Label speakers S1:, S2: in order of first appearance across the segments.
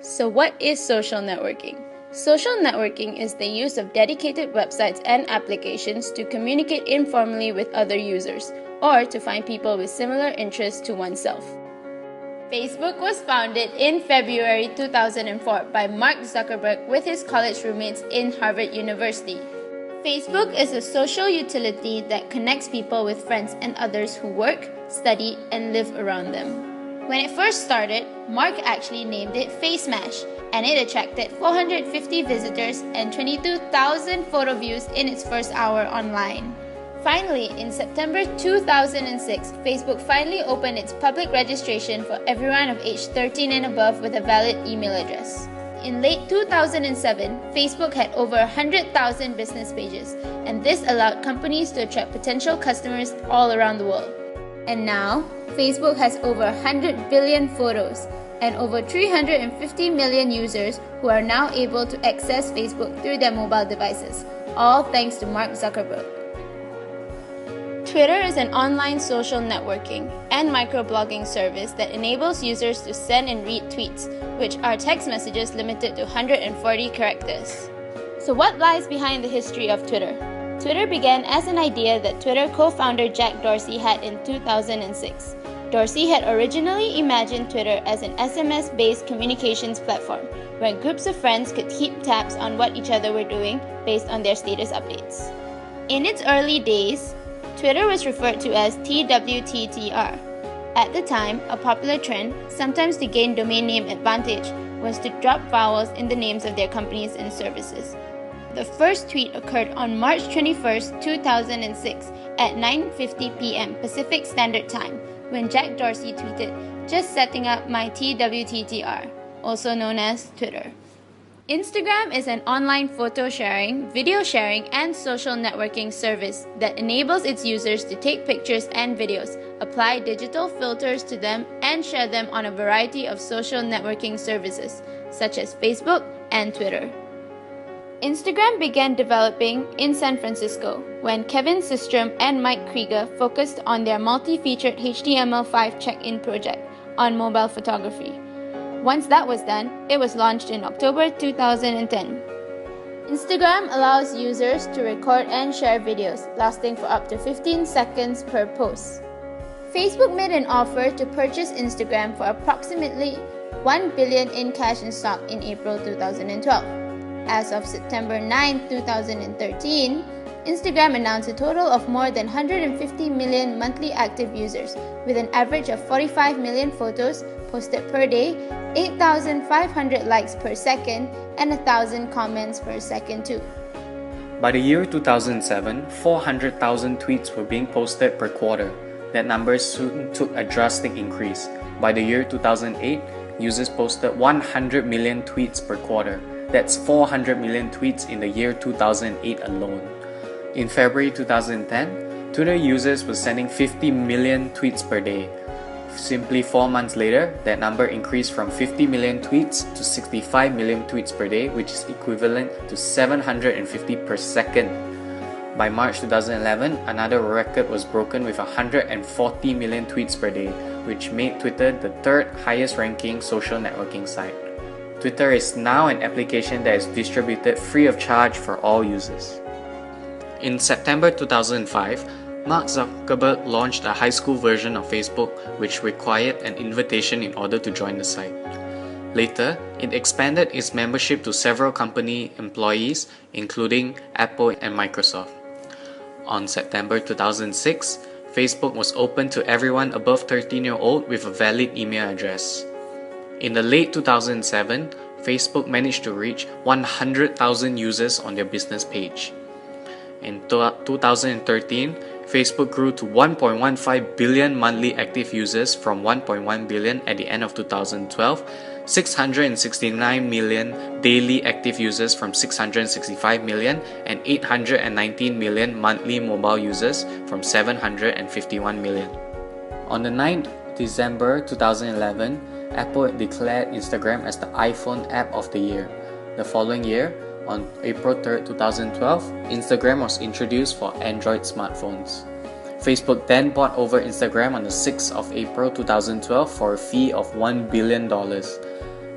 S1: So what is social networking? Social networking is the use of dedicated websites and applications to communicate informally with other users or to find people with similar interests to oneself. Facebook was founded in February 2004 by Mark Zuckerberg with his college roommates in Harvard University. Facebook is a social utility that connects people with friends and others who work, study, and live around them. When it first started, Mark actually named it FaceMash, and it attracted 450 visitors and 22,000 photo views in its first hour online. Finally, in September 2006, Facebook finally opened its public registration for everyone of age 13 and above with a valid email address. In late 2007, Facebook had over 100,000 business pages, and this allowed companies to attract potential customers all around the world. And now, Facebook has over 100 billion photos and over 350 million users who are now able to access Facebook through their mobile devices, all thanks to Mark Zuckerberg. Twitter is an online social networking and microblogging service that enables users to send and read tweets, which are text messages limited to 140 characters. So what lies behind the history of Twitter? Twitter began as an idea that Twitter co-founder Jack Dorsey had in 2006. Dorsey had originally imagined Twitter as an SMS-based communications platform where groups of friends could keep tabs on what each other were doing based on their status updates. In its early days, Twitter was referred to as TWTTR. At the time, a popular trend, sometimes to gain domain name advantage, was to drop vowels in the names of their companies and services. The first tweet occurred on March 21, 2006 at 9:50 p.m. Pacific Standard Time when Jack Dorsey tweeted, "Just setting up my TWTTR," also known as Twitter. Instagram is an online photo sharing, video sharing, and social networking service that enables its users to take pictures and videos, apply digital filters to them, and share them on a variety of social networking services, such as Facebook and Twitter. Instagram began developing in San Francisco when Kevin Systrom and Mike Krieger focused on their multi-featured HTML5 check-in project on mobile photography. Once that was done, it was launched in October 2010. Instagram allows users to record and share videos lasting for up to 15 seconds per post. Facebook made an offer to purchase Instagram for approximately $1 billion in cash and stock in April 2012. As of September 9, 2013, Instagram announced a total of more than 150 million monthly active users, with an average of 45 million photos posted per day, 8,500 likes per second, and 1,000 comments per second too.
S2: By the year 2007, 400,000 tweets were being posted per quarter. That number soon took a drastic increase. By the year 2008, users posted 100 million tweets per quarter. That's 400 million tweets in the year 2008 alone. In February 2010, Twitter users were sending 50 million tweets per day. Simply 4 months later, that number increased from 50 million tweets to 65 million tweets per day, which is equivalent to 750 per second. By March 2011, another record was broken with 140 million tweets per day, which made Twitter the third highest ranking social networking site. Twitter is now an application that is distributed free of charge for all users. In September 2005, Mark Zuckerberg launched a high school version of Facebook which required an invitation in order to join the site. Later, it expanded its membership to several company employees, including Apple and Microsoft. On September 2006, Facebook was open to everyone above 13-year-old with a valid email address. In the late 2007, Facebook managed to reach 100,000 users on their business page. In 2013, Facebook grew to 1.15 billion monthly active users from 1.1 billion at the end of 2012, 669 million daily active users from 665 million, and 819 million monthly mobile users from 751 million. On the 9th December 2011, Apple declared Instagram as the iPhone app of the year. The following year, on April 3, 2012, Instagram was introduced for Android smartphones. Facebook then bought over Instagram on the 6th of April 2012 for a fee of $1 billion.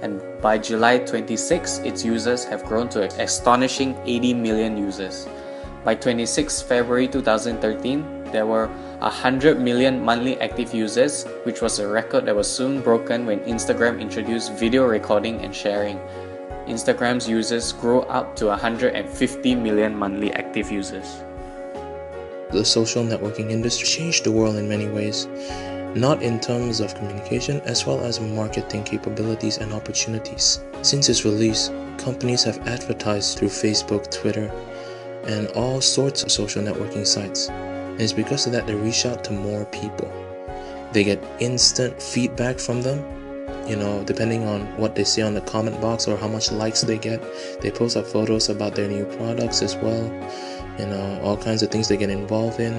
S2: and by July 26, its users have grown to an astonishing 80 million users. By 26 February 2013, there were 100 million monthly active users, which was a record that was soon broken when Instagram introduced video recording and sharing. Instagram's users grew up to 150 million monthly active users.
S3: The social networking industry changed the world in many ways, not in terms of communication as well as marketing capabilities and opportunities. Since its release, companies have advertised through Facebook, Twitter, and all sorts of social networking sites. And it's because of that they reach out to more people. They get instant feedback from them, depending on what they say on the comment box or how much likes they get. They post up photos about their new products as well, all kinds of things they get involved in.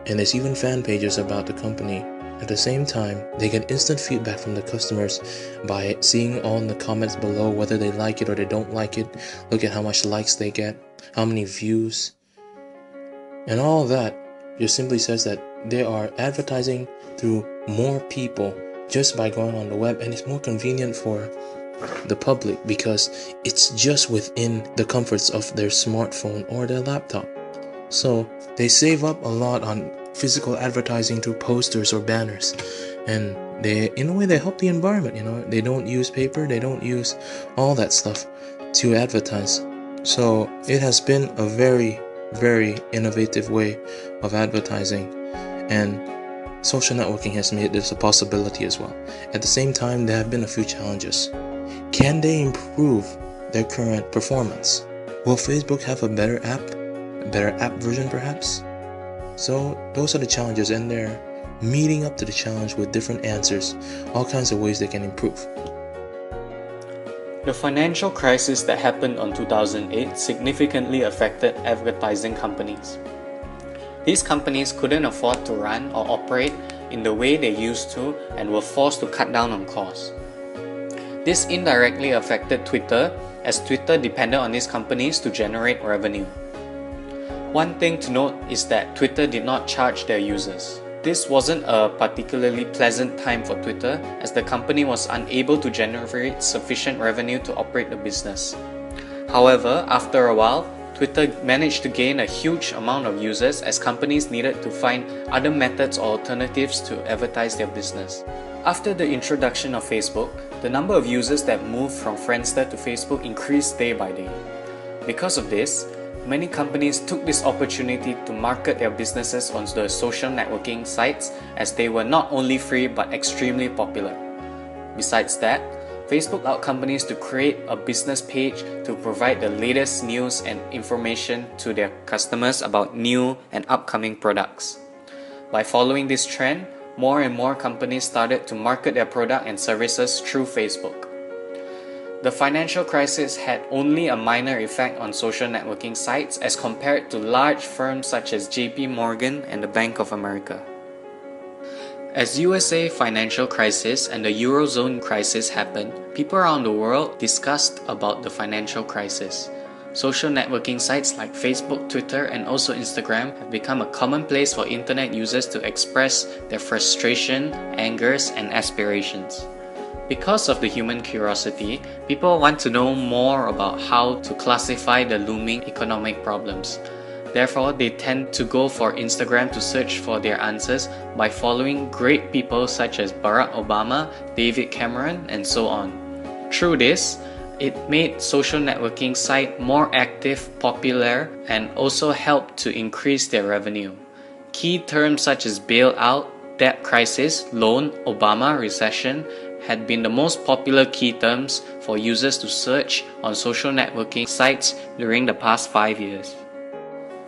S3: And there's even fan pages about the company. At the same time, they get instant feedback from the customers by seeing all in the comments below whether they like it or they don't like it. Look at how much likes they get, how many views. And all that just simply says that they are advertising through more people just by going on the web, and it's more convenient for the public because it's just within the comforts of their smartphone or their laptop. So they save up a lot on physical advertising through posters or banners, and in a way they help the environment. They don't use paper, they don't use all that stuff to advertise. So it has been a very, very innovative way of advertising, and social networking has made this a possibility as well. At the same time, there have been a few challenges. Can they improve their current performance? Will Facebook have a better app version perhaps? So those are the challenges, and they're meeting up to the challenge with different answers, all kinds of ways they can improve.
S2: The financial crisis that happened in 2008 significantly affected advertising companies. These companies couldn't afford to run or operate in the way they used to and were forced to cut down on costs. This indirectly affected Twitter, as Twitter depended on these companies to generate revenue. One thing to note is that Twitter did not charge their users. This wasn't a particularly pleasant time for Twitter, as the company was unable to generate sufficient revenue to operate the business. However, after a while, Twitter managed to gain a huge amount of users as companies needed to find other methods or alternatives to advertise their business. After the introduction of Facebook, the number of users that moved from Friendster to Facebook increased day by day. Because of this, many companies took this opportunity to market their businesses on the social networking sites, as they were not only free but extremely popular. Besides that, Facebook allowed companies to create a business page to provide the latest news and information to their customers about new and upcoming products. By following this trend, more and more companies started to market their product and services through Facebook. The financial crisis had only a minor effect on social networking sites as compared to large firms such as JP Morgan and the Bank of America. As USA financial crisis and the Eurozone crisis happened, people around the world discussed about the financial crisis. Social networking sites like Facebook, Twitter, and also Instagram have become a common place for internet users to express their frustration, angers, and aspirations. Because of the human curiosity, people want to know more about how to classify the looming economic problems. Therefore, they tend to go for Instagram to search for their answers by following great people such as Barack Obama, David Cameron, and so on. Through this, it made social networking site more active, popular, and also helped to increase their revenue. Key terms such as bailout, debt crisis, loan, Obama, recession had been the most popular key terms for users to search on social networking sites during the past 5 years.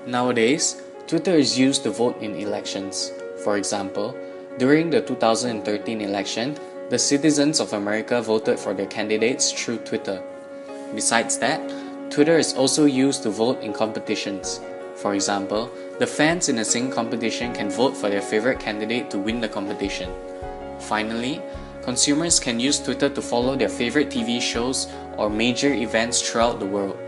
S2: Nowadays, Twitter is used to vote in elections. For example, during the 2013 election, the citizens of America voted for their candidates through Twitter. Besides that, Twitter is also used to vote in competitions. For example, the fans in a singing competition can vote for their favorite candidate to win the competition. Finally, consumers can use Twitter to follow their favorite TV shows or major events throughout the world.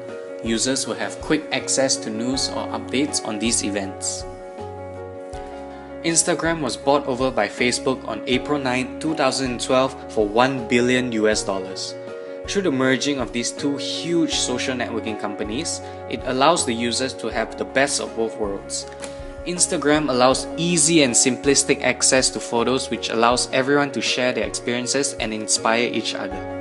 S2: Users will have quick access to news or updates on these events. Instagram was bought over by Facebook on April 9, 2012 for $1 billion. Through the merging of these two huge social networking companies, it allows the users to have the best of both worlds. Instagram allows easy and simplistic access to photos, which allows everyone to share their experiences and inspire each other.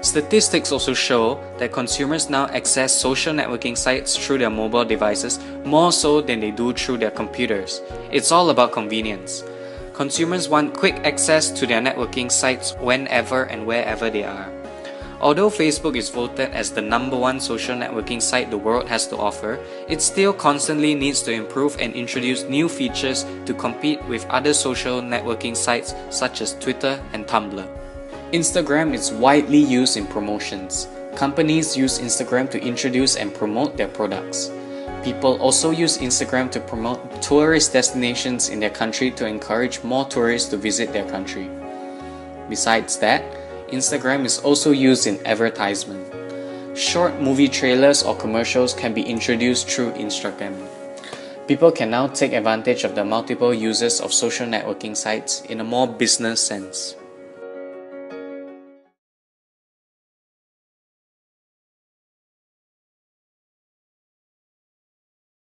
S2: Statistics also show that consumers now access social networking sites through their mobile devices more so than they do through their computers. It's all about convenience. Consumers want quick access to their networking sites whenever and wherever they are. Although Facebook is voted as the #1 social networking site the world has to offer, it still constantly needs to improve and introduce new features to compete with other social networking sites such as Twitter and Tumblr. Instagram is widely used in promotions. Companies use Instagram to introduce and promote their products. People also use Instagram to promote tourist destinations in their country to encourage more tourists to visit their country. Besides that, Instagram is also used in advertisement. Short movie trailers or commercials can be introduced through Instagram. People can now take advantage of the multiple uses of social networking sites in a more business sense.